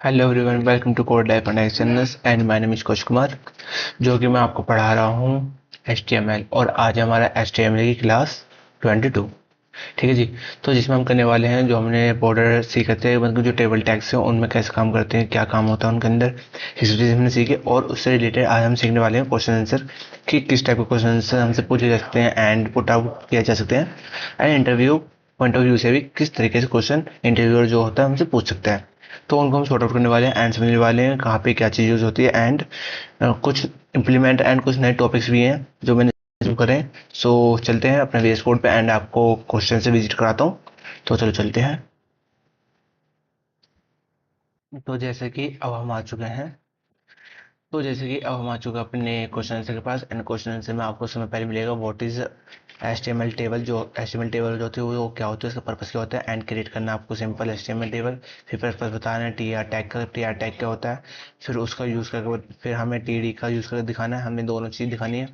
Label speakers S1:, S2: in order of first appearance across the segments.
S1: Hello everyone, welcome to code life connections and my name is Kosh Kumar, जो कि मैं आपको पढ़ा रहा हूँ HTML। और आज हमारा HTML की क्लास 22। ठीक है जी। तो जिसमें हम करने वाले हैं, जो हमने बॉर्डर सीखे थे, मतलब जो टेबल टैग्स हैं उनमें कैसे काम करते हैं, क्या काम होता है उनके अंदर, हिस्ट्री हमने सीखे। और उससे रिलेटेड आज हम सीखने वाले हैं क्वेश्चन आंसर, कि किस टाइप के क्वेश्चन आंसर हमसे पूछे जा सकते हैं एंड पुट आउट किया जा सकते हैं, and interview point of view से भी किस तरीके से क्वेश्चन इंटरव्यूअर जो होता है हमसे पूछ सकता है। तो उनको हम सॉर्ट आउट करने वाले हैं एंड समझने वाले हैं कहाँ पे क्या चीज़ यूज़ होती है, एंड कुछ इम्प्लीमेंट एंड कुछ नए टॉपिक्स भी हैं जो मैंने शुरू करें। सो चलते हैं अपने VS कोड पे एंड आपको क्वेश्चन से विजिट कराता हूँ। तो चलो चलते हैं। तो जैसे कि अब हम आ चुके हैं, अपने क्वेश्चन आंसर के पास। एंड क्वेश्चन आंसर में आपको समय पहले मिलेगा व्हाट इज HTML टेबल। जो HTML टेबल जो होती है वो क्या होती है, उसका पर्पस क्या होता है, एंड क्रिएट करना आपको सिंपल HTML टेबल। फिर पर्पस बताना है TR टैग का, TR टैग क्या होता है, फिर उसका यूज़ करके फिर हमें TD का यूज़ करके दिखाना है, हमें दोनों चीज़ दिखानी है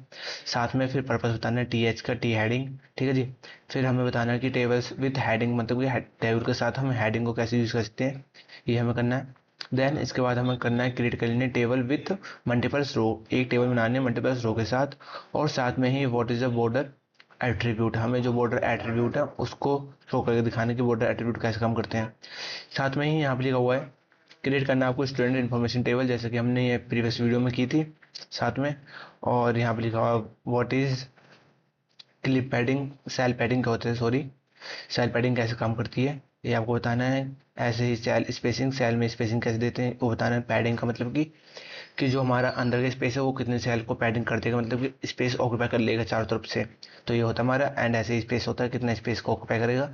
S1: साथ में। फिर पर्पस बताना है TH का, T हेडिंग। ठीक है जी। फिर हमें बताना है कि टेबल्स विद हेडिंग, मतलब कि टेबल के साथ हम हेडिंग को कैसे यूज़ कर सकते हैं, ये हमें करना है। देन इसके बाद हमें करना है क्रिएट कर लेने टेबल विथ मल्टीपल्स रो, एक टेबल बनानी है मल्टीपल्स रो के साथ। और साथ में ही what is a border attribute, हमें जो बॉर्डर एट्रीब्यूट है उसको शो करके दिखाने की बॉर्डर एट्रीब्यूट कैसे काम करते हैं। साथ में ही यहाँ पे लिखा हुआ है क्रिएट करना है आपको स्टूडेंट इन्फॉर्मेशन टेबल, जैसे कि हमने ये प्रीवियस वीडियो में की थी साथ में। और यहाँ पे लिखा हुआ what is clip padding, cell padding क्या होता है, सॉरी, सेल पैडिंग कैसे काम करती है ये आपको बताना है। ऐसे ही सेल स्पेसिंग, सेल में स्पेसिंग कैसे देते हैं वो बताना है। पैडिंग का मतलब कि जो हमारा अंदर का स्पेस है वो कितने सेल को पैडिंग कर देगा, मतलब कि स्पेस ऑक्यूपाई कर लेगा चारों तरफ से। तो ये होता है हमारा। एंड ऐसे ही स्पेस होता है कितना स्पेस को ऑक्यूपाई करेगा।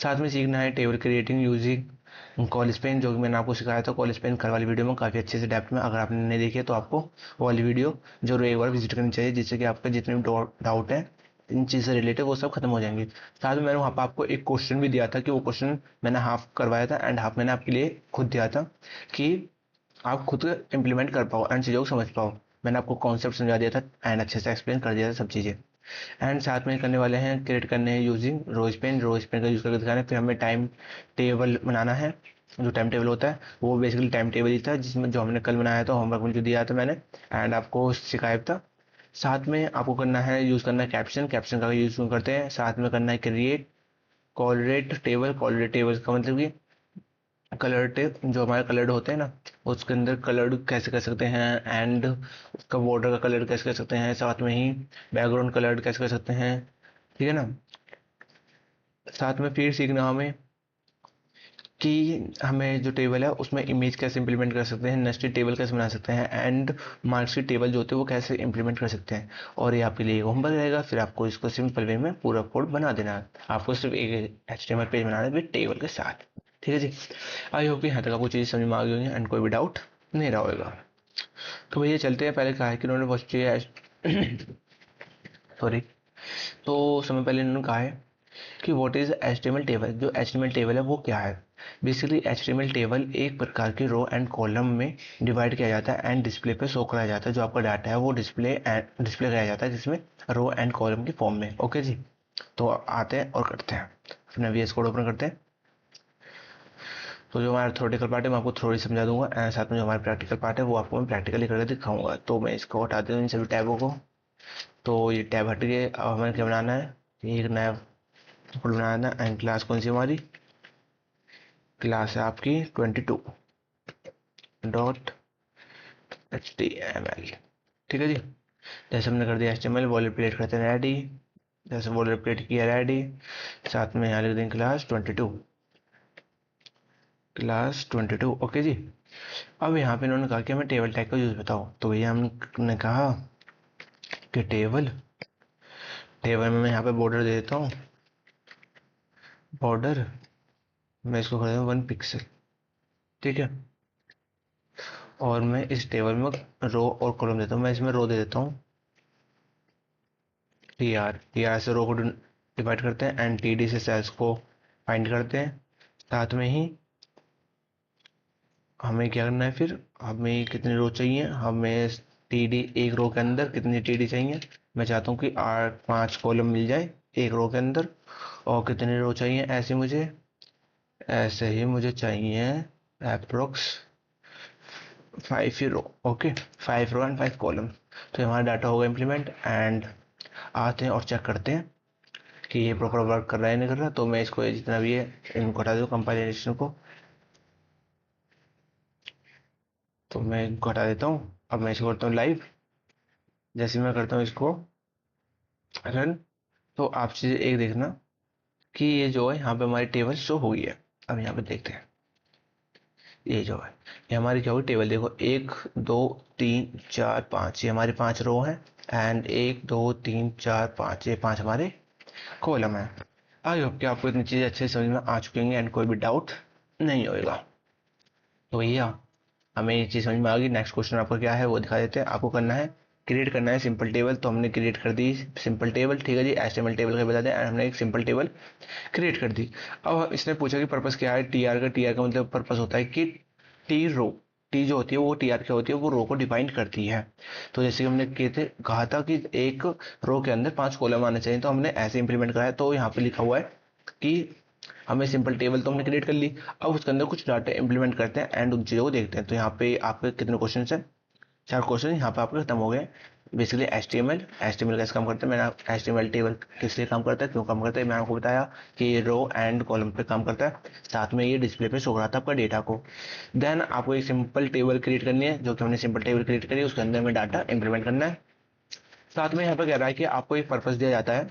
S1: साथ में सीखना है table creating using call Spain, जो कि मैंने आपको सिखाया था कॉल स्पेन कल वाली वीडियो में काफ़ी अच्छे से डेप्थ में। अगर आपने नहीं देखी है तो आपको वो वाली वीडियो जरूर एक बार विजिट करनी चाहिए, जिससे कि आपका जितने भी डाउट है इन चीज़ से रिलेटेड वो सब खत्म हो जाएंगे। साथ में मैंने वहाँ पर आपको एक क्वेश्चन भी दिया था, कि वो क्वेश्चन मैंने हाफ करवाया था एंड हाफ मैंने आपके लिए खुद दिया था, कि आप खुद इम्प्लीमेंट कर पाओ एंड चीज़ों को समझ पाओ। मैंने आपको कॉन्सेप्ट समझा दिया था एंड अच्छे से एक्सप्लेन कर दिया था सब चीज़ें। एंड साथ में करने वाले हैं क्रिएट करने हैं यूजिंग रोज पेन का यूज़ करके दिखाना है। फिर हमें टाइम टेबल बनाना है। जो टाइम टेबल होता है वो बेसिकली टाइम टेबल ही था, जिसमें जो हमने कल बनाया था, होमवर्क में जो दिया था मैंने एंड आपको सिखाया था। साथ में आपको करना है यूज़ करना है कैप्शन, कैप्शन का यूज़ करते हैं। साथ में करना है क्रिएट कॉलरेट टेबल का मतलब कि कलर्ड, जो हमारे कलर्ड होते हैं ना, उसके अंदर कलर्ड कैसे कर सकते हैं, एंड उसका बॉर्डर का कलर कैसे कर सकते हैं, साथ में ही बैकग्राउंड कलर्ड कैसे कर सकते हैं। ठीक है ना। साथ में फिर सीखना हमें कि हमें जो टेबल है उसमें इमेज कैसे इंप्लीमेंट कर सकते हैं, नेस्टेड टेबल कैसे बना सकते हैं, एंड मार्कशीट टेबल जो होते हैं वो कैसे इंप्लीमेंट कर सकते हैं। और ये आपके लिए होमवर्क रहेगा। फिर आपको इसको सिंपल वे में पूरा कोड बना देना है। आपको सिर्फ एक HTML पेज बनाना है विद टेबल के साथ। ठीक है जी। आई होप यहाँ तक आपको चीज़ समझ में आ गई होंगी एंड कोई भी डाउट नहीं रहा होगा। तो भैया चलते हैं। पहले कहा है कि उन्होंने बहुत सॉरी। तो समय पहले इन्होंने कहा है कि व्हाट इज HTML टेबल। जो HTML टेबल है वो क्या है। बेसिकली HTML टेबल एक प्रकार की रो एंड कॉलम में डिवाइड किया जाता है एंड डिस्प्ले पे शो कराया जाता है। जो आपका डाटा है वो डिस्प्ले कराया जाता है, जिसमें रो एंड कॉलम की फॉर्म में। ओके जी। तो आते हैं और करते हैं, अपना VS कोड ओपन करते हैं। तो जो हमारा थ्योरेटिकल पार्ट है मैं आपको थोड़ी समझा दूंगा, एंड साथ में जो हमारा प्रैक्टिकल पार्ट है वो आपको मैं प्रैक्टिकली करके दिखाऊंगा। तो मैं इसको हटा देता हूँ इन सभी टैबों को। तो ये टैब हट गए। अब हमें क्या बनाना है, एक नया फोल्डर बनाना है। एंड क्लास कौन सी हमारी क्लास है, आपकी 22.HTML। ठीक है जी। जैसे हमने कर दिया HTML, वॉलर प्लेट करते हैं रेडी। जैसे वॉलर प्लेट किया रेडी, साथ में यहाँ लिख देंगे क्लास 22। ओके जी। अब यहाँ पे इन्होंने कहा कि हमें टेबल टैग का यूज़ बताओ। तो भैया हमने कहा कि टेबल टेबल में मैं यहाँ पे बॉर्डर दे देता हूँ। बॉर्डर मैं इसको कर देता हूँ 1 पिक्सल। ठीक है। और मैं इस टेबल में रो और कॉलम देता हूँ। मैं इसमें रो दे देता हूँ टी आर से रो को डिवाइड करते हैं एंड TD से सेल्स को फाइंड करते हैं। साथ में ही हमें क्या करना है, फिर हमें कितनी रो चाहिए, हमें TD एक रो के अंदर कितनी TD चाहिए। मैं चाहता हूँ कि 5 कॉलम मिल जाए एक रो के अंदर। और कितनी रो चाहिए, ऐसे ही मुझे चाहिए approx 5 row, okay, 5 row and 5 column. तो हमारा डाटा होगा इम्प्लीमेंट, एंड आते हैं और चेक करते हैं कि ये प्रॉपर वर्क कर रहा है नहीं कर रहा। तो मैं इसको जितना भी है इनको हटा दूँ कंपाइलेशन को, तो मैं इनको हटा देता हूँ। अब मैं इसको करता हूँ लाइव। जैसे मैं करता हूँ इसको रन, तो आप चीज़ एक देखना कि ये जो है यहाँ पे हमारी टेबल शो हो गई है। अब यहाँ पे देखते हैं ये जो है, ये हमारी क्या होगी टेबल, देखो 1 2 3 4 5, ये हमारी 5 रो है, एंड 1 2 3 4 5, ये 5 हमारे कॉलम है। आई होप कि आपको इतनी चीज़ें अच्छे से समझ में आ चुकी होंगी एंड कोई भी डाउट नहीं होएगा। तो भैया हमें ये चीज़ समझ में आ गई। नेक्स्ट क्वेश्चन आपका क्या है वो दिखा देते हैं। आपको करना है क्रिएट करना है सिंपल टेबल। तो हमने क्रिएट कर दी सिंपल टेबल, ठीक है जी, एचटीएमएल टेबल का बता दें, एंड हमने एक सिंपल टेबल क्रिएट कर दी। अब इसने पूछा कि पर्पस क्या है टीआर का। टीआर का मतलब पर्पस होता है कि टी रो, टी जो होती है वो टीआर क्या होती है, वो रो को डिफाइन करती है। तो जैसे कि हमने कहा था कि एक रो के अंदर 5 कॉलम आने चाहिए, तो हमने ऐसे इंप्लीमेंट करा है। तो यहाँ पे लिखा हुआ है कि हमें सिंपल टेबल तो हमने क्रिएट कर ली, अब उसके अंदर कुछ डाटा इंप्लीमेंट करते हैं एंड उन चीज़ों को देखते हैं। तो यहाँ पे आपके कितने क्वेश्चन हैं, 4 क्वेश्चन यहाँ पे आपके खत्म हो गए। Basically H T M L कैसे काम करता है, मैंने H T M L table किस लिए काम करता है, क्यों काम करता है, मैंने आपको बताया कि ये रो एंड कॉलम पे काम करता है, साथ में ये डिस्प्ले पे शो रहा था आपका डेटा को। देन आपको एक सिंपल टेबल क्रिएट करनी है, जो कि हमने सिंपल टेबल क्रिएट करी, उसके अंदर में डाटा इंप्लीमेंट करना है। साथ में यहाँ पे कह रहा है कि आपको एक पर्पस दिया जाता है,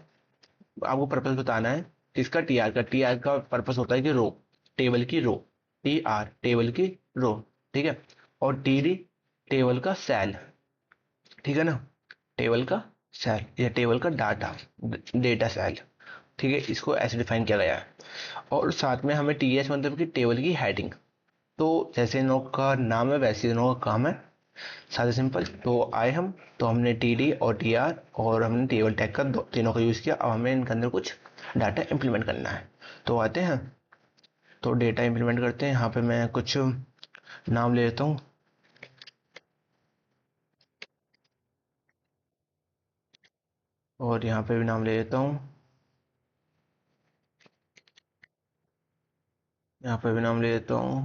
S1: आपको पर्पस बताना है किसका, टीआर का। टीआर का पर्पस होता है कि रो, टेबल की रो, टीआर टेबल की रो, ठीक है, और टीडी टेबल का सेल, ठीक है ना, टेबल का सेल या टेबल का डाटा, डेटा सेल, ठीक है, इसको ऐसे डिफाइन किया गया है। और साथ में हमें टीएस मतलब कि टेबल की हेडिंग। तो जैसे इन लोग का नाम है वैसे इन लोगों का काम है, सादा सिंपल। तो आए हम, तो हमने टी डी और टी आर और हमने टेबल टैग का तीनों का यूज़ किया। अब हमें इनके अंदर कुछ डाटा इंप्लीमेंट करना है। तो आते हैं, तो डेटा इंप्लीमेंट करते हैं। यहाँ पे मैं कुछ नाम ले लेता हूँ, और यहाँ पे भी नाम ले लेता हूँ, यहाँ पे भी नाम ले लेता हूँ,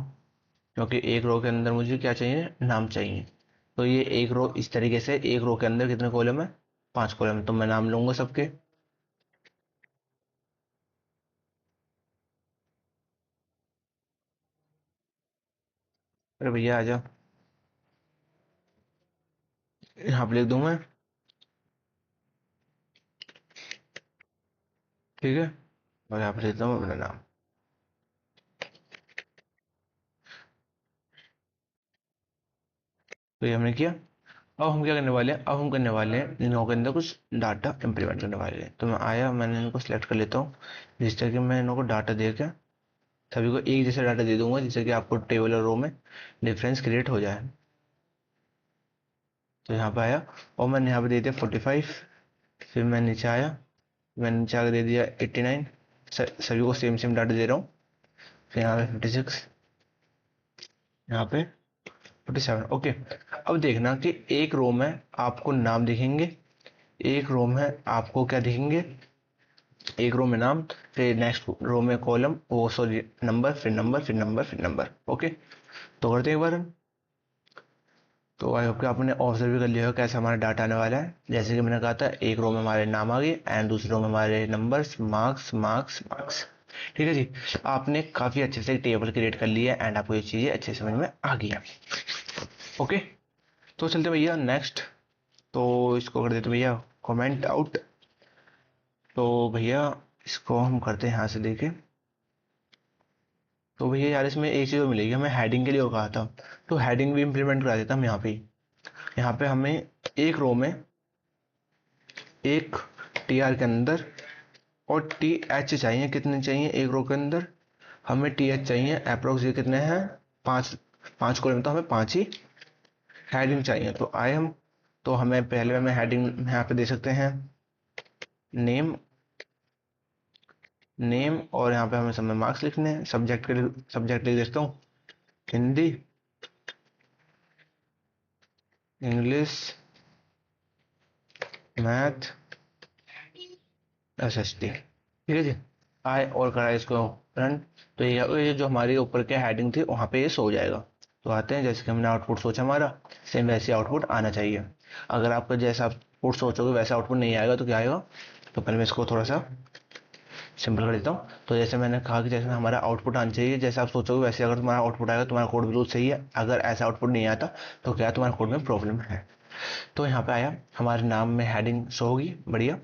S1: क्योंकि एक रो के अंदर मुझे क्या चाहिए, नाम चाहिए। तो ये एक रो इस तरीके से, एक रो के अंदर कितने कॉलम है, 5 कॉलम, तो मैं नाम लूंगा सबके। अरे भैया आ जाओ, यहाँ पे लिख दूँ मैं, ठीक है, और यहाँ पे लिखता हूँ अपना नाम। तो ये हमने किया। अब हम क्या करने वाले हैं, अब हम करने वाले हैं इन लोगों के अंदर कुछ डाटा इंप्लीमेंट करने वाले हैं। तो मैं आया, मैंने इनको सेलेक्ट कर लेता हूँ, जिस तरह कि मैं इन लोगों को डाटा दे के सभी को एक जैसा डाटा दे दूंगा, जिससे कि आपको टेबल और रो में डिफरेंस क्रिएट हो जाए। तो यहाँ पे आया, और मैंने यहाँ पे दे दिया 45। फिर मैं नीचे आया, मैंने नीचे आकर दे दिया 89। सभी को सेम सेम डाटा दे रहा हूँ। फिर यहाँ पे 56, यहाँ पे 47, ओके। अब देखना कि एक रो में आपको नाम दिखेंगे, एक रो में आपको क्या दिखेंगे, एक रो में नाम, फिर नेक्स्ट रो में कॉलम, वो सॉरी नंबर, फिर नंबर, फिर नंबर, फिर नंबर, ओके। तो करते हैं एक बार। तो आई होप कि आपने ऑब्जर्व भी कर लिया होगा कैसे हमारा डाटा आने वाला है। जैसे कि मैंने कहा था, एक रो में हमारे नाम आ गए एंड दूसरे रो में हमारे नंबर्स, मार्क्स, मार्क्स, मार्क्स, ठीक है जी। आपने काफ़ी अच्छे से टेबल क्रिएट कर लिया है एंड आपको ये चीज़ें अच्छे समझ में आ गई है, ओके। तो चलते भैया नेक्स्ट। तो इसको कर देते भैया कमेंट आउट। तो भैया इसको हम करते हैं यहाँ से देखे। तो भैया यार इसमें एक चीज़ और मिलेगी, हमें हेडिंग के लिए वो कहा था, तो हेडिंग भी इम्प्लीमेंट करा देता हम यहाँ पे। यहाँ पे हमें एक रो में एक टी आर के अंदर और टी एच चाहिए, कितने चाहिए एक रो के अंदर, हमें टी एच चाहिए अप्रोक्स, ये कितने हैं, 5, 5 कॉलम, तो हमें 5 ही हेडिंग चाहिए। तो आए हम, तो हमें पहले हमें हेडिंग यहाँ पे दे सकते हैं नेम, नेम, और यहाँ पे हमें समय मार्क्स लिखने हैं। सब्जेक्ट के सब्जेक्ट लिख देता हूँ Hindi, English, math, S S T, ठीक है जी। आए और करा इसको रन। तो ये जो हमारी ऊपर के हेडिंग थी वहाँ पे ये सो जाएगा। तो आते हैं, जैसे कि हमने आउटपुट सोचा हमारा सेम वैसे आउटपुट आना चाहिए। अगर आपका जैसा आउटपुट सोचोगे वैसा आउटपुट नहीं आएगा तो क्या आएगा, तो पहले मैं इसको थोड़ा सा सिंपल कर देता हूँ। तो जैसे मैंने कहा कि जैसे हमारा आउटपुट आना चाहिए, जैसे आप सोचोगे वैसे अगर तुम्हारा आउटपुट आएगा, तुम्हारा कोड बिल्कुल सही है। अगर ऐसा आउटपुट नहीं आता तो क्या तुम्हारे कोड में प्रॉब्लम है। तो यहाँ पे आया, हमारे नाम में हेडिंग शो होगी, बढ़िया।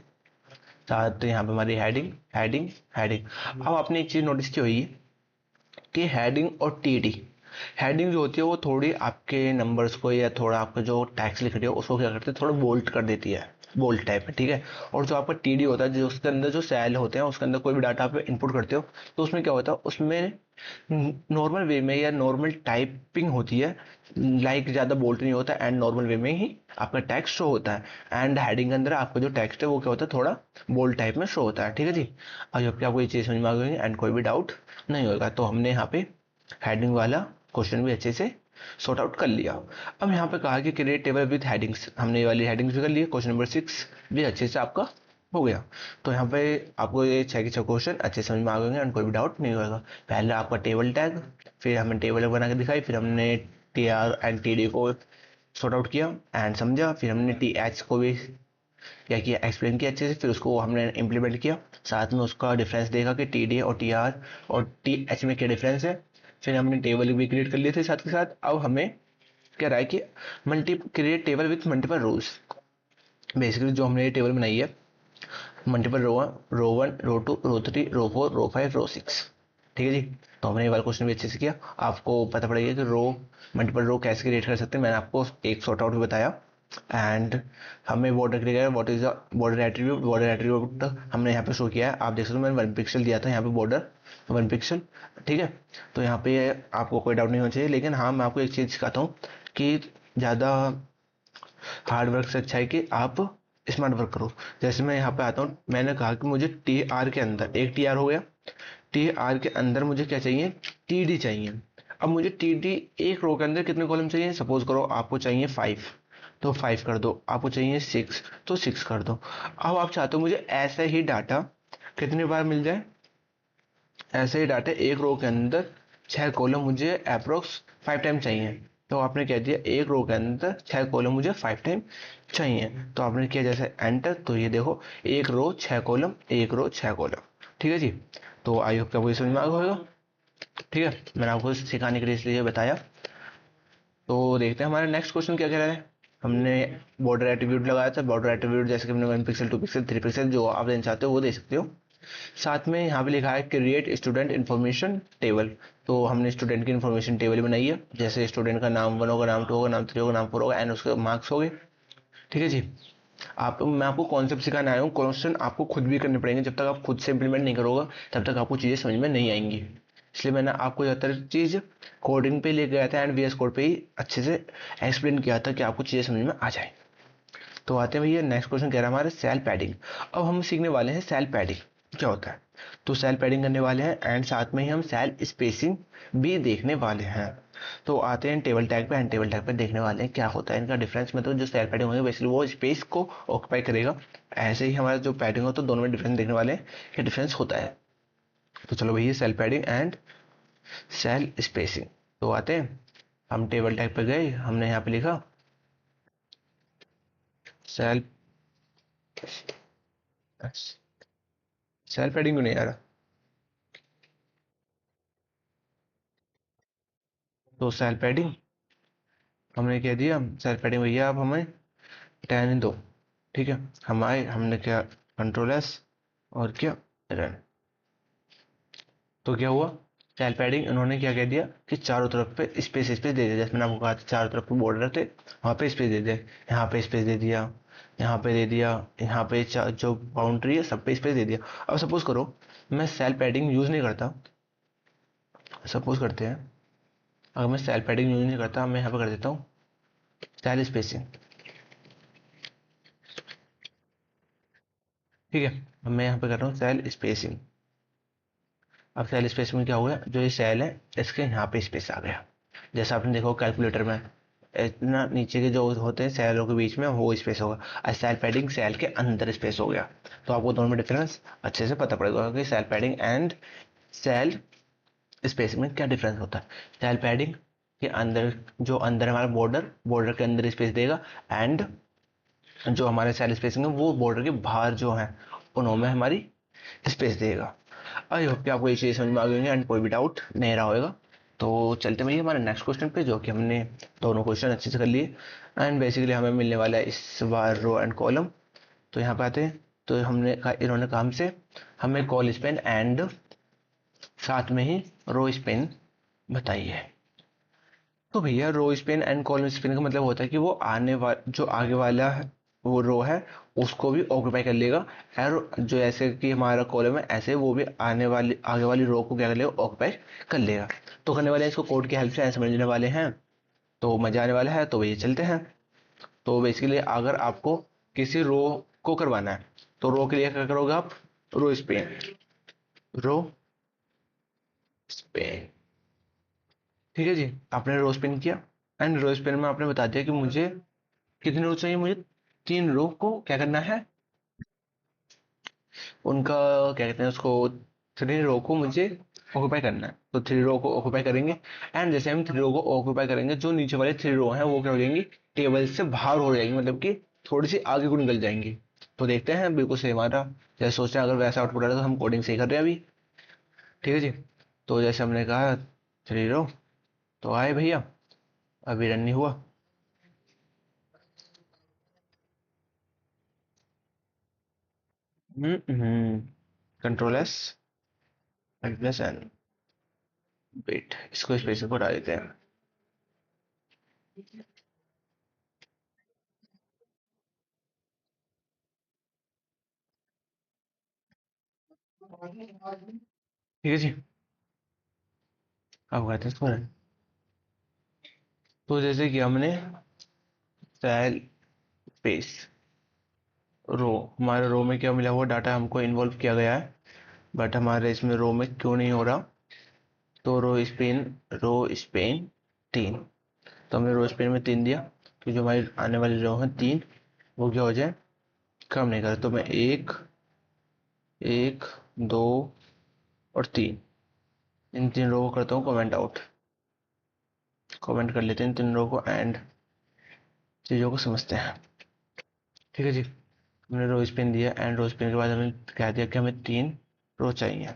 S1: तो यहाँ पे हमारी हेडिंग हेडिंग हेडिंग। अब आपने एक चीज़ नोटिस की होगी कि हेडिंग और टी हेडिंग जो होती है वो थोड़ी आपके नंबर्स को या थोड़ा आपका जो टैक्स लिख रही है उसको क्या करते हैं, थोड़ा बोल्ड कर देती है, बोल्ड टाइप में, ठीक है। और जो आपका टी होता है, जो उसके अंदर जो सेल होते हैं उसके अंदर कोई भी डाटा आप इनपुट करते हो तो उसमें क्या होता है, उसमें नॉर्मल वे में या नॉर्मल टाइपिंग होती है, लाइक ज़्यादा बोल्ड नहीं होता एंड नॉर्मल वे में ही आपका टेक्स्ट शो होता है। एंड हेडिंग के अंदर आपका जो टेक्स्ट है वो क्या होता है, थोड़ा बोल्ड टाइप में शो होता है, ठीक है जी। अब जबकि आपको ये चीज़ समझ में आ गई एंड कोई भी डाउट नहीं होगा। तो हमने यहाँ पे हेडिंग वाला क्वेश्चन भी अच्छे से सॉर्ट आउट कर लिया। अब यहाँ पे कहा कि क्रिएट टेबल विद हेडिंग्स, हमने ये वाली हेडिंग्स भी कर ली। क्वेश्चन नंबर 6 भी अच्छे से आपका हो गया। तो यहाँ पे आपको ये 6 के 6 क्वेश्चन अच्छे समझ में आ गए एंड कोई भी डाउट नहीं होगा। पहले आपका टेबल टैग, फिर हमने टेबल बना के दिखाई, फिर हमने T R and T D को सॉर्ट आउट किया एंड समझा, फिर हमने टी एच को भी क्या किया, एक्सप्लेन किया अच्छे से, फिर उसको हमने इम्प्लीमेंट किया, साथ में उसका डिफरेंस देखा कि टी डी और टी आर और टी एच में क्या डिफरेंस है। फिर हमने टेबल भी क्रिएट कर लिए थे साथ के साथ। अब हमें क्या रहा है कि multi create table with multiple rows. Basically जो हमने ये टेबल बनाई है, multiple row one, row two, row three, row four, row five, row six, ठीक है जी। तो हमने ये वाला क्वेश्चन भी अच्छे से किया। आपको पता पड़ेगा कि रो मल्टीपल रो कैसे क्रिएट कर सकते हैं, मैंने आपको एक सॉर्ट आउट भी बताया। एंड हमें border create, what is the border attribute, border attribute हमने यहाँ पे शो किया है। आप देख सकते हो मैंने 1 पिक्सल दिया था यहाँ पे, बॉर्डर 1 पिक्सल, ठीक है। तो यहाँ पे आपको कोई डाउट नहीं होना चाहिए। लेकिन हाँ, मैं आपको एक चीज़ सिखाता हूँ कि ज़्यादा हार्ड वर्क से अच्छा है कि आप स्मार्ट वर्क करो। जैसे मैं यहाँ पे आता हूँ, मैंने कहा कि मुझे टी आर के अंदर, एक टी आर हो गया, टी आर के अंदर मुझे क्या चाहिए, टी डी चाहिए। अब मुझे टी डी एक रो के अंदर कितने कॉलम चाहिए, सपोज करो आपको चाहिए 5, तो 5 कर दो। आपको चाहिए 6 तो 6 कर दो। अब आप चाहते हो मुझे ऐसा ही डाटा कितनी बार मिल जाए, ऐसे ही डाटा एक रो के अंदर 6 कॉलम मुझे अप्रोक्स 5 टाइम चाहिए। तो आपने कह दिया एक रो के अंदर 6 कॉलम मुझे 5 टाइम चाहिए। तो आपने किया जैसे एंटर, तो ये देखो एक रो 6 कॉलम, एक रो 6 कॉलम, ठीक है जी। तो आई होप आपको ये समझ में आ गया होगा, ठीक है। मैंने आपको सिखाने के लिए इसलिए बताया। तो देखते हैं हमारा नेक्स्ट क्वेश्चन क्या कह रहा है। हमने बॉर्डर एट्रीब्यूट लगाया था। बॉर्डर एट्रीब्यूट जैसे कि हमने 1 पिक्सल, 2 पिक्सल, 3 पिक्सल जो आप देना चाहते हो वो दे सकते हो। साथ में यहाँ पे लिखा है क्रिएट स्टूडेंट इन्फॉर्मेशन टेबल। तो हमने स्टूडेंट की इन्फॉर्मेशन टेबल बनाई है। जैसे स्टूडेंट का नाम 1 होगा, नाम 2 होगा, नाम 3 होगा, नाम 4 होगा एंड उसके मार्क्स हो गए, ठीक है जी। मैं आपको कॉन्सेप्ट सिखाने आया हूँ। क्वेश्चन आपको खुद भी करने पड़ेंगे। जब तक आप खुद से इंप्लीमेंट नहीं करोगे तब तक आपको चीज़ें समझ में नहीं आएंगी। इसलिए मैंने आपको ज़्यादातर चीज़ कोडिंग पे ले गया था एंड वीएस कोड पे ही अच्छे से एक्सप्लेन किया था कि आपको चीज़ें समझ में आ जाए। तो आते हैं भैया, नेक्स्ट क्वेश्चन कह रहा है हमारे सेल पैडिंग। अब हम सीखने वाले हैं सेल पैडिंग क्या होता है। तो सेल पैडिंग करने वाले हैं एंड साथ में ही हम सेल स्पेसिंग भी देखने वाले हैं। तो आते हैं टेबल टैग पे एंड टेबल टैग पे देखने वाले हैं क्या होता है इनका डिफरेंस। मतलब जो सेल पैडिंग होगी बेसिकली वो स्पेस को ऑक्यूपाई करेगा। ऐसे ही हमारा जो पैडिंग हो तो दोनों में डिफरेंस देखने वाले हैं क्या डिफरेंस होता है। तो चलो भैया, cell padding and cell spacing. तो आते हैं, हम टेबल टैग पे गए, हमने यहाँ पे लिखा सेल, सेल पैडिंग क्यों नहीं आ रहा। तो सेल पैडिंग हमने कह दिया, सेल पैडिंग भैया आप हमें 10 दो, ठीक है। हम आए, हमने क्या कंट्रोल एस और क्या रन। तो क्या हुआ, सेल पैडिंग इन्होंने क्या कह दिया कि चारों तरफ पे स्पेस स्पेस दे दिया। जैसे मैंने आपको कहा था चारों तरफ पे बॉर्डर थे, वहाँ पे स्पेस दे दिया, यहाँ पे स्पेस दे दिया, यहाँ पे दे दिया, यहाँ पे जो बाउंड्री है सब पे स्पेस दे दिया। अब सपोज करो मैं सेल पैडिंग यूज नहीं करता, सपोज करते हैं अगर मैं सेल पैडिंग यूज नहीं करता, मैं यहाँ पे कर देता हूँ सेल स्पेसिंग, ठीक है। अब मैं यहाँ पे कर रहा हूँ सेल स्पेसिंग। अब सेल स्पेस में क्या हो गया, जो ये सेल है इसके यहाँ पे स्पेस आ गया। जैसा आपने देखा कैलकुलेटर में इतना नीचे के जो होते हैं सेलों के बीच में वो स्पेस होगा, और सेल पैडिंग सेल के अंदर स्पेस हो गया। तो आपको दोनों में डिफरेंस अच्छे से पता पड़ेगा कि cell padding and cell space में क्या डिफरेंस होता है। सेल पैडिंग कि अंदर जो अंदर हमारा बॉर्डर के अंदर स्पेस देगा, एंड जो हमारे सेल स्पेसिंग है वो बॉर्डर के बाहर जो है उनमें हमारी स्पेस देगा। आई होप कि आपको ये चीज़ समझ में आ गई होंगी एंड कोई भी डाउट नहीं रहा होगा। तो चलते हैं हमारे नेक्स्ट क्वेश्चन पे, जो कि हमने दोनों क्वेश्चन अच्छे से कर लिए एंड बेसिकली हमें मिलने वाला है इस बार रो एंड कॉलम। तो यहाँ पे आते हैं, तो हमने कहा, इन्होंने कहा हमसे हमें कॉल स्पेन एंड साथ में ही रो स्पेन बताइए। तो भैया रो स्पेन एंड कॉलम स्पेन का मतलब होता है कि वो आने वाला जो आगे वाला वो रो है उसको भी ऑक्यूपाई कर लेगा, और जो ऐसे कि हमारा कॉलम है ऐसे वो भी आने वाली आगे वाली रो को क्या कर लेगा, ऑक्यूपाई कर लेगा। तो करने वाले हैं इसको कोड की हेल्प से, ऐसे समझने वाले हैं, तो मजा आने वाला है। तो भैया चलते हैं। तो बेसिकली अगर आपको किसी रो को करवाना है तो रो के लिए क्या करोगे आप, रो स्पेन, रो स्पेन, ठीक है जी। आपने रो स्पेन किया एंड रो स्पेन में आपने बता दिया कि मुझे कितने रो चाहिए, मुझे 3 रो को क्या करना है, उनका क्या कहते हैं उसको, 3 रो को मुझे ऑक्यूपाई करना है। तो 3 रो को ऑक्यूपाई करेंगे एंड जैसे हम 3 रो को ऑक्यूपाई करेंगे, जो नीचे वाले 3 रो हैं वो क्या हो जाएंगी, टेबल से बाहर हो जाएंगी, मतलब कि थोड़ी सी आगे को निकल जाएंगी। तो देखते हैं, बिल्कुल सही हमारा जैसे सोचते हैं, अगर वैसा आउटपुट आ रहा है तो हम कोडिंग सही कर रहे हैं अभी, ठीक है जी। तो जैसे हमने कहा 3 रो तो आए भैया, अभी रन नहीं हुआ। Control S plus N, wait इसको स्पेस पर हटा देते हैं। ठीक है जी, अब कहते हैं इसको run। तो जैसे कि हमने सेल स्पेस रो, हमारे रो में क्या मिला हुआ डाटा हमको इन्वॉल्व किया गया है, बट हमारे इसमें रो में क्यों नहीं हो रहा। तो रो स्पेन 3, तो हमने रो स्पेन में 3 दिया, तो जो हमारी आने वाली रो है 3 वो क्या हो जाए, कम नहीं कर, तो मैं एक, एक, 2 और 3, इन 3 रो को करता हूँ कमेंट आउट, कमेंट कर लेते हैं इन 3 रो को एंड चीज़ों को समझते हैं। ठीक है जी, हमने रो स्पेन दिया एंड रो स्पेन के बाद हमें कह दिया कि हमें 3 रो चाहिए।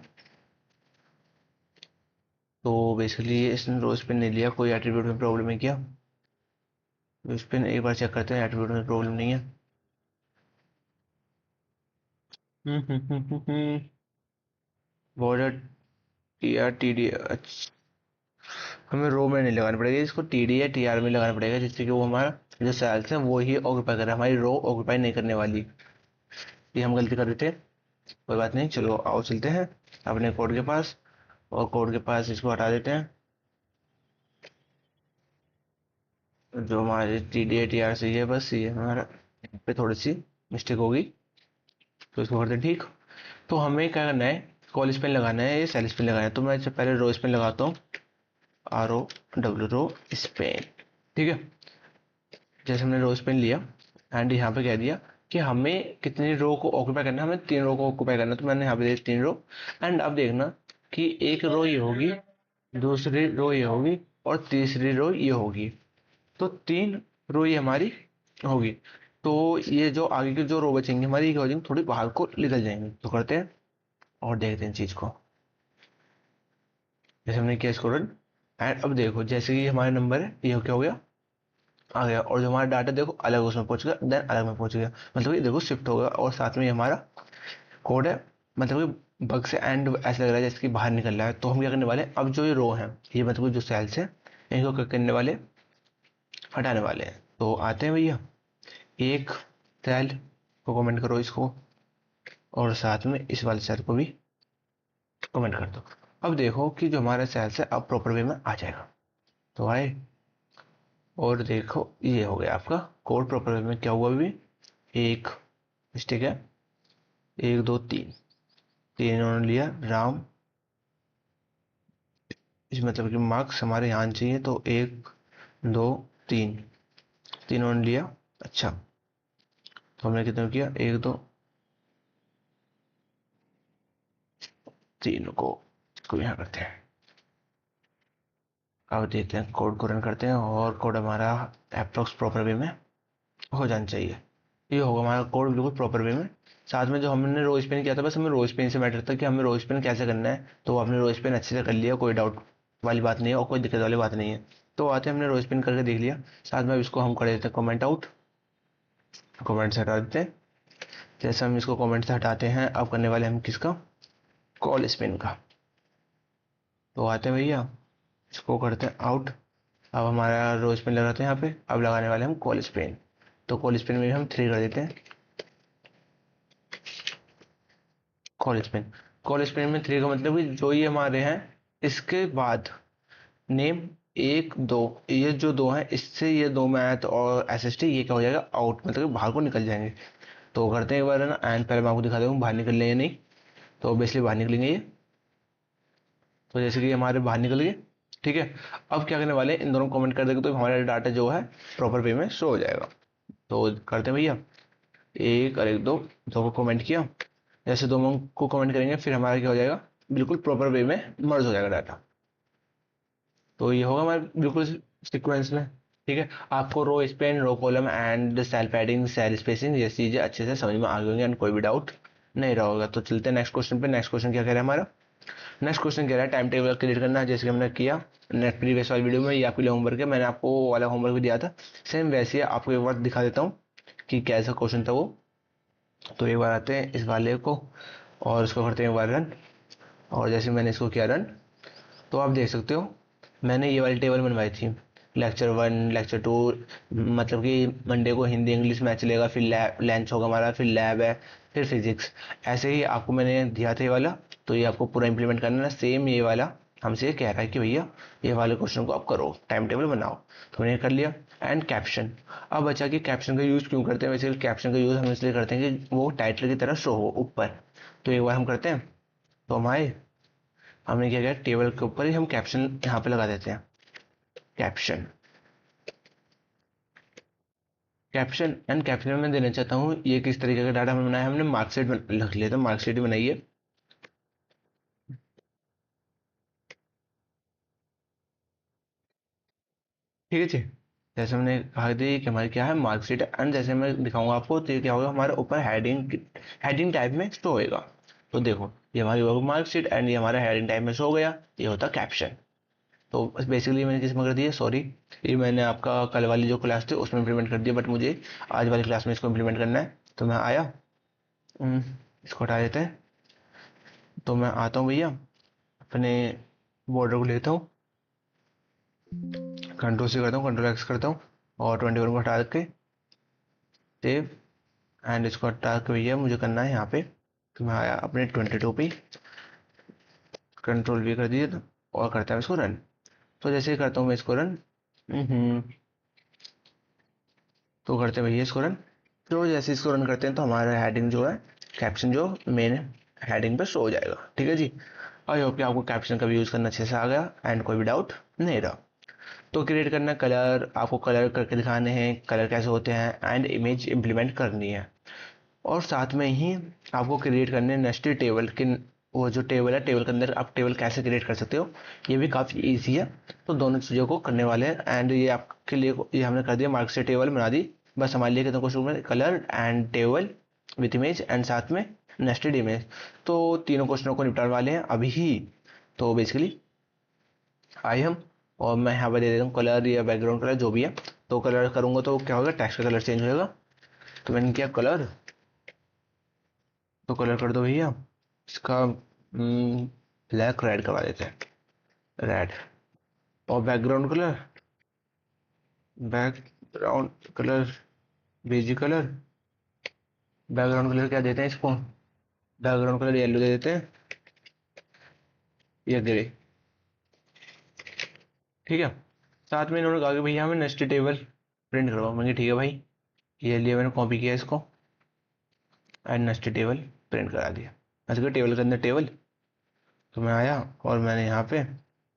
S1: तो बेसिकली इसने रो स्पिन नहीं लिया, कोई एट्रीब्यूट में प्रॉब्लम है क्या, रो स्पिन एक बार चेक करते हैं, एट्रीब्यूट में प्रॉब्लम नहीं है। Border T R T D, अच्छा हमें रो में नहीं लगाना पड़ेगा, इसको टी डी या टी आर में लगाना पड़ेगा, जिससे कि वो हमारा जो सेल्स है वो ही ऑक्यूपाई करे, हमारी रो ऑक्यूपाई नहीं करने वाली। ये हम गलती कर रहे थे, कोई बात नहीं, चलो आओ चलते हैं अपने कोड के पास, और कोड के पास इसको हटा देते हैं, जो हमारे टी डी या टी आर से ये बस ये हमारा यहाँ पे थोड़ी सी मिस्टेक होगी, तो इसको करते हैं ठीक। तो हमें क्या करना है, कॉल स्पेन लगाना है या सेल स्पेन लगाना है, तो मैं सबसे पहले रो स्पेन लगाता हूँ, आर ओ डब्ल्यू रो स्पेन, ठीक है। जैसे हमने रो स्पेन लिया एंड यहाँ पे कह दिया कि हमें कितनी रो को ऑक्यूपाई करना है, हमें 3 रो को ऑक्यूपाई करना है, तो मैंने यहाँ पे दिया 3 रो। एंड अब देखना कि एक रो ये होगी, दूसरी रो ये होगी और तीसरी रो ये होगी, तो 3 रो ये हमारी होगी। तो ये जो आगे की जो रो बचेंगी हमारी, ये क्या हो जाएंगी, थोड़ी बाहर को निकल जाएंगी। तो करते हैं और देखते हैं चीज को, जैसे हमने किया इसको रन एंड अब देखो जैसे कि हमारे नंबर है ये क्या हो गया, आ गया, और जो हमारा डाटा देखो अलग उसमें पहुंच गया, देन अलग में पहुंच गया, मतलब ये देखो शिफ्ट होगा, और साथ में ये हमारा कोड है, मतलब कि बग से एंड ऐसा लग रहा है जैसे कि बाहर निकल रहा है। तो हम क्या करने वाले हैं, अब जो ये रो है ये मतलब जो सेल्स है इनको क्या करने वाले, हटाने वाले हैं। तो आते हैं भैया, एक सेल को कमेंट करो इसको, और साथ में इस वाले सेल को भी कमेंट कर दो। अब देखो कि जो हमारा सेल्स है अब प्रॉपर वे में आ जाएगा। तो आए, और देखो ये हो गया आपका कोड प्रॉपर वे में, क्या हुआ अभी, एक मिस्टेक है, 1 2 3, 3 इन्होंने लिया राम, इस मतलब कि मार्क्स हमारे यहाँ चाहिए, तो 1 2 3, 3 इन्होंने लिया, अच्छा तो हमने कितना किया, 1 2 3 को यहाँ करते हैं, अब देखते हैं कोड को रन करते हैं और कोड हमारा अप्रोक्स प्रॉपर वे में हो जाना चाहिए। ये होगा हमारा कोड बिल्कुल प्रॉपर वे में। साथ में जो हमने रो स्पिन किया था, बस हमें रो स्पिन से मैटर था कि हमें रो स्पिन कैसे करना है, तो आपने रो स्पिन अच्छे से कर लिया, कोई डाउट वाली बात नहीं है और कोई दिक्कत वाली बात नहीं है। तो आते हमने रो स्पिन करके देख लिया। साथ में अब इसको हम कर देते हैं कमेंट आउट, कमेंट से हटा देते हैं। जैसे हम इसको कमेंट से हटाते हैं, अब करने वाले हम किसका, कॉल स्पिन का। तो आते हैं भैया, इसको करते हैं आउट। अब हमारा रो स्पिन लगाते हैं यहाँ पे, अब लगाने वाले हम कॉल स्पिन। तो कॉल स्पिन में हम 3 कर देते हैं, कॉल स्पिन। कॉल स्पिन में 3 का मतलब कि जो ये हमारे हैं, इसके बाद नेम 1 2, ये जो दो हैं इससे ये दो मैथ और एसएसटी ये क्या हो जाएगा, आउट, मतलब कि बाहर को निकल जाएंगे। तो करते हैं एक बार है ना, एंड पहले मैं आपको दिखा दूँ बाहर निकल या नहीं। तो ऑब्वियसली बाहर निकलेंगे ये। तो जैसे कि हमारे बाहर निकल गए, ठीक है। अब क्या करने वाले हैं, इन दोनों को कमेंट कर देंगे तो हमारा डाटा जो है प्रॉपर वे में शो हो जाएगा। तो करते हैं भैया, एक और एक दो, दो को कमेंट किया। जैसे दोनों को कमेंट करेंगे फिर हमारा क्या हो जाएगा, बिल्कुल प्रॉपर वे में मर्ज हो जाएगा डाटा। तो ये होगा हमारे बिल्कुल सीक्वेंस में। ठीक है, आपको row span, row column and cell padding, cell spacing ये चीजें अच्छे से समझ में आ गई होंगी एंड कोई भी डाउट नहीं रहा होगा। तो चलते हैं नेक्स्ट क्वेश्चन पे। नेक्स्ट क्वेश्चन क्या कह रहा है हमारा, नेक्स्ट क्वेश्चन कह रहा है टाइम टेबल क्रिएट करना है, जैसे कि हमने किया नेट प्रीवियस वाली वीडियो में। ये आपके लिए होमवर्क है, मैंने आपको वो वाला होमवर्क भी दिया था, सेम वैसे ही आपको एक बार दिखा देता हूँ कि कैसा क्वेश्चन था वो। तो एक बार आते हैं इस वाले को और इसको करते हैं एक बार रन। और जैसे मैंने इसको किया रन, तो आप देख सकते हो मैंने ये वाली टेबल बनवाई थी, लेक्चर 1 लेक्चर 2, मतलब कि मंडे को हिंदी इंग्लिश मैथ चलेगा, फिर लंच होगा हमारा, फिर लैब है, फिर फिजिक्स। ऐसे ही आपको मैंने दिया था ये वाला। तो ये आपको पूरा इंप्लीमेंट करना है, सेम ये वाला हमसे कह रहा है कि भैया ये वाले क्वेश्चन को आप करो, टाइम टेबल बनाओ। तो मैंने कर लिया। एंड कैप्शन, अब बचा कि कैप्शन का यूज़ क्यों करते हैं, वैसे कैप्शन का यूज़ हम इसलिए करते हैं कि वो टाइटल की तरह शो हो ऊपर। तो एक बार हम करते हैं, तो हम आए, हमने क्या किया, टेबल के ऊपर ही हम कैप्शन यहाँ पे लगा देते हैं, कैप्शन। कैप्शन एंड कैप्शन में मैं देना चाहता हूँ ये किस तरीके का डाटा हमने बनाया, हमने मार्कशीट रख लिया था, मार्कशीट ही बनाई है। ठीक है जी, जैसे हमने कहा थी कि हमारी क्या है, मार्कशीट है। एंड जैसे मैं दिखाऊंगा आपको तो ये क्या होगा, हमारे ऊपर हेडिंग, हेडिंग टाइप में शो होएगा। तो देखो ये हमारी होगा मार्कशीट एंड ये हमारा हेडिंग टाइप में शो हो गया, ये होता कैप्शन। तो बेसिकली मैंने किस में कर दिया, सॉरी, ये मैंने आपका कल वाली जो क्लास थी उसमें इम्प्लीमेंट कर दिया, बट मुझे आज वाली क्लास में इसको इम्प्लीमेंट करना है। तो मैं आया, इसको हटा देते हैं। तो मैं आता हूँ भैया, अपने बॉर्डर को लेता हूँ, कंट्रोल से करता हूँ, कंट्रोल एक्स करता हूँ और 21 को हटा के सेव। एंड इसको हटा के भैया मुझे करना है यहाँ पे, तो मैं आया अपने 22 पे, कंट्रोल भी कर दिया था और करता हूँ इसको रन। तो जैसे ही करता हूँ मैं इसको रन, तो करते हैं भैया इसको रन। तो जैसे इसको रन करते हैं तो हमारा हेडिंग जो है, कैप्शन जो मेन हेडिंग पे शो हो जाएगा। ठीक है जी, आई होप कि आपको कैप्शन का भी यूज़ करना अच्छे से आ गया एंड कोई भी डाउट नहीं रहा। तो क्रिएट करना कलर, आपको कलर करके दिखाने हैं कलर कैसे होते हैं, एंड इमेज इंप्लीमेंट करनी है। और साथ में ही आपको क्रिएट करने नेस्टेड टेबल के, वो जो टेबल है टेबल के अंदर आप टेबल कैसे क्रिएट कर सकते हो, ये भी काफ़ी इजी है। तो दोनों चीज़ों को करने वाले हैं एंड ये आपके लिए, ये हमने कर दिया, मार्क से टेबल बना दी। बस हमारे लिए कितना क्वेश्चन में colour and table with image and साथ में नेस्टेड इमेज। तो तीनों क्वेश्चनों को निपटाने वाले हैं अभी ही। तो बेसिकली आए हम, और मैं यहाँ पर दे देता हूँ कलर या बैकग्राउंड कलर जो भी है। तो कलर करूँगा तो क्या होगा, टेक्स्ट का कलर चेंज होगा। तो मैंने किया कलर, तो कलर कर दो भैया इसका ब्लैक, रेड करवा देते हैं, रेड। और background colour, background colour beige colour, background colour क्या देते हैं इसको, बैकग्राउंड कलर येलो दे देते हैं या ग्रे। ठीक है, साथ में इन्होंने कहा कि भैया हमें नेस्टेड टेबल प्रिंट करवाओ। मैंने ठीक है भाई, ये लिया मैंने, कॉपी किया इसको एंड नेस्टेड टेबल प्रिंट करा दिया। ऐसे टेबल के अंदर टेबल। तो मैं आया और मैंने यहाँ पे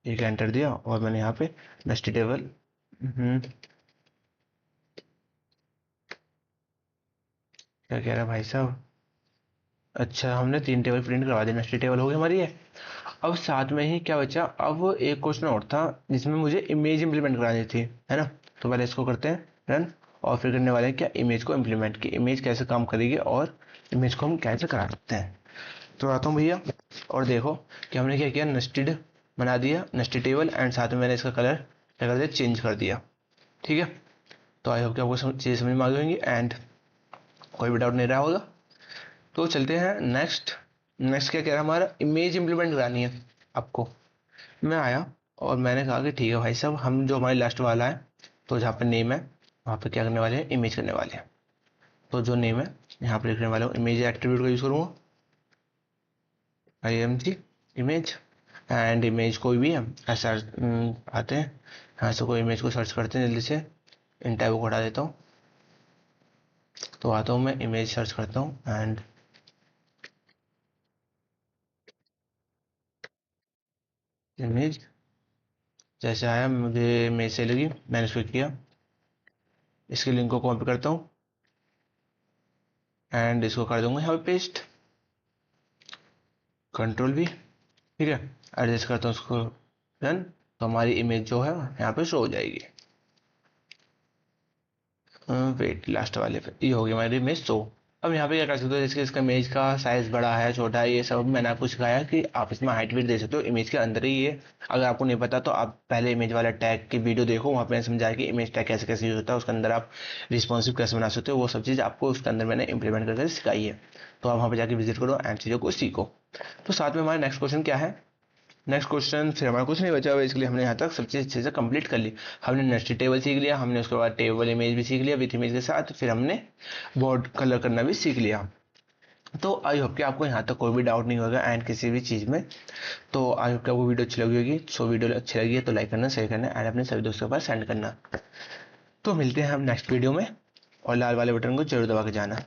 S1: एक एंटर दिया और मैंने यहाँ पे नेस्टेड टेबल, क्या कह रहा है भाई साहब, अच्छा हमने 3 टेबल प्रिंट करवा दी, नेस्टेड टेबल हो गई हमारी है। अब साथ में ही क्या बचा, अब एक क्वेश्चन और था जिसमें मुझे इमेज इंप्लीमेंट करानी थी, है ना। तो पहले इसको करते हैं रन, और फिर करने वाले हैं क्या, इमेज को इम्प्लीमेंट, की इमेज कैसे काम करेगी और इमेज को हम कैसे करा सकते हैं। तो आता हूँ भैया, और देखो कि हमने क्या किया, नेस्टेड बना दिया, नेस्टेड टेबल, एंड साथ में मैंने इसका कलर क्या कर दिया, चेंज कर दिया। ठीक है, तो आई होप कि आपको चीज़ें समझ में आ गई होंगी एंड कोई भी डाउट नहीं रहा होगा। तो चलते हैं नेक्स्ट। नेक्स्ट क्या कह रहा है, हमारा इमेज इंप्लीमेंट करानी है आपको। मैं आया और मैंने कहा कि ठीक है भाई साहब, हम जो हमारी लास्ट वाला है, तो जहाँ पे नेम है वहाँ पे क्या करने वाले हैं, इमेज करने वाले हैं। तो जो नेम है यहाँ पे लिखने वाला हूँ, इमेज एट्रीब्यूट का यूज़ करूँगा, img इमेज, एंड इमेज कोई भी है ऐसा आते हैं यहाँ से, कोई इमेज को सर्च करते हैं जल्दी से, इन टैब को हटा देता हूँ। तो आता हूँ मैं, इमेज सर्च करता हूँ एंड इमेज जैसे आया, मुझे इमेज से लगी, मैंने इसको किया, इसके लिंक को कॉपी करता हूँ एंड इसको कर दूंगा यहाँ पे पेस्ट, कंट्रोल भी, ठीक है, एडजस्ट करता हूँ उसको, रन। तो हमारी इमेज जो है यहाँ पे शो हो जाएगी। वेट, लास्ट वाले पे ये होगी हमारी इमेज शो। अब यहाँ पे क्या कर सकते हो, जैसे इसका इमेज का साइज बड़ा है छोटा है, ये सब मैंने आपको सिखाया कि आप इसमें हाइट वेट दे सकते हो इमेज के अंदर ही ये। अगर आपको नहीं पता तो आप पहले इमेज वाला टैग की वीडियो देखो, वहाँ पे मैंने समझाया कि इमेज टैग कैसे कैसे यूज होता है, उसके अंदर आप रिस्पॉन्सिव कैसे बना सकते हो, वो सब चीज़ आपको उसके अंदर मैंने इंप्लीमेंट करके सिखाई है। तो आप वहाँ पर जाकर विजिट करो एंड चीज़ों को सीखो। तो साथ में हमारा नेक्स्ट क्वेश्चन क्या है, नेक्स्ट क्वेश्चन फिर हमारा कुछ नहीं बचा हुआ, इसके लिए हमने यहाँ तक सब चीज़ अच्छे से कंप्लीट कर ली। हमने नेस्टेड टेबल सीख लिया, हमने उसके बाद टेबल इमेज भी सीख लिया विथ इमेज के साथ, फिर हमने बॉर्ड कलर करना भी सीख लिया। तो आई होप कि आपको यहाँ तक कोई भी डाउट नहीं होगा एंड किसी भी चीज़ में। तो आई होप कि आपको वीडियो अच्छी लगी होगी। सो वीडियो अच्छी लगी है तो लाइक करना, शेयर करना एंड अपने सभी दोस्तों के पास सेंड करना। तो मिलते हैं हम नेक्स्ट वीडियो में, और लाल वाले बटन को जरूर दबा के जाना।